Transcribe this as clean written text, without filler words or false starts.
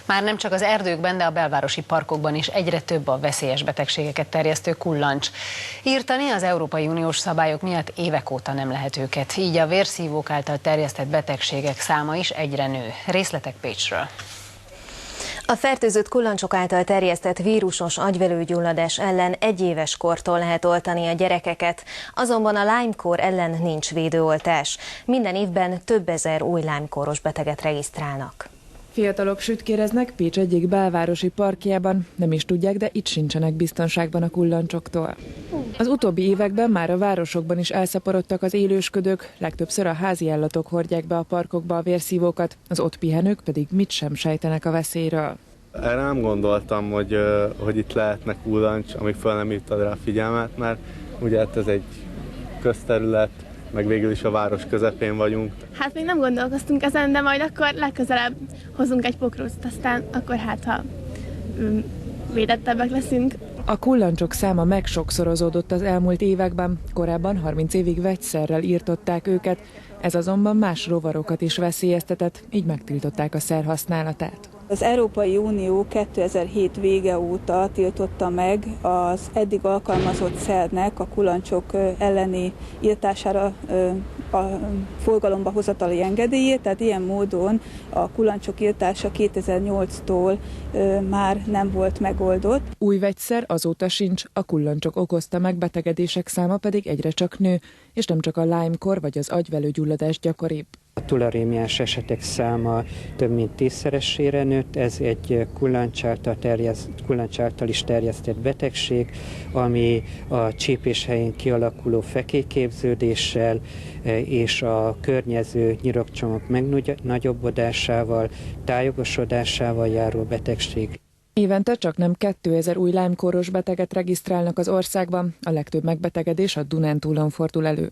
Már nem csak az erdőkben, de a belvárosi parkokban is egyre több a veszélyes betegségeket terjesztő kullancs. Írtani az Európai Uniós szabályok miatt évek óta nem lehet őket, így a vérszívók által terjesztett betegségek száma is egyre nő. Részletek Pécsről. A fertőzött kullancsok által terjesztett vírusos agyvelőgyulladás ellen 1 éves kortól lehet oltani a gyerekeket, azonban a Lyme-kór ellen nincs védőoltás. Minden évben több ezer új Lyme-kóros beteget regisztrálnak. Fiatalok sütkéreznek Pécs egyik belvárosi parkjában, nem is tudják, de itt sincsenek biztonságban a kullancsoktól. Az utóbbi években már a városokban is elszaporodtak az élősködők, legtöbbször a házi állatok hordják be a parkokba a vérszívókat, az ott pihenők pedig mit sem sejtenek a veszélyről. Erre nem gondoltam, hogy itt lehetne kullancs, amíg fel nem hívtad rá a figyelmet, mert ugye hát ez egy közterület, meg végül is a város közepén vagyunk. Hát még nem gondolkoztunk ezen, de majd akkor legközelebb hozunk egy pokrócot, aztán akkor hát ha védettebbek leszünk. A kullancsok száma megsokszorozódott az elmúlt években, korábban 30 évig vegyszerrel írtották őket, ez azonban más rovarokat is veszélyeztetett, így megtiltották a szer használatát. Az Európai Unió 2007 vége óta tiltotta meg az eddig alkalmazott szernek a kullancsok elleni írtására a forgalomba hozatali engedélyét, tehát ilyen módon a kullancsok írtása 2008-tól már nem volt megoldott. Új vegyszer azóta sincs, a kullancsok okozta megbetegedések száma pedig egyre csak nő, és nem csak a Lyme-kór vagy az agyvelőgyulladás gyakoribb. A tularémiás esetek száma több mint 10-szeresére nőtt, ez egy kullancs által is terjesztett betegség, ami a csípés helyén kialakuló fekélyképződéssel és a környező nyirokcsomag megnagyobbodásával, tájogosodásával járó betegség. Évente csak nem 2000 új Lyme-kóros beteget regisztrálnak az országban, a legtöbb megbetegedés a Dunántúlon fordul elő.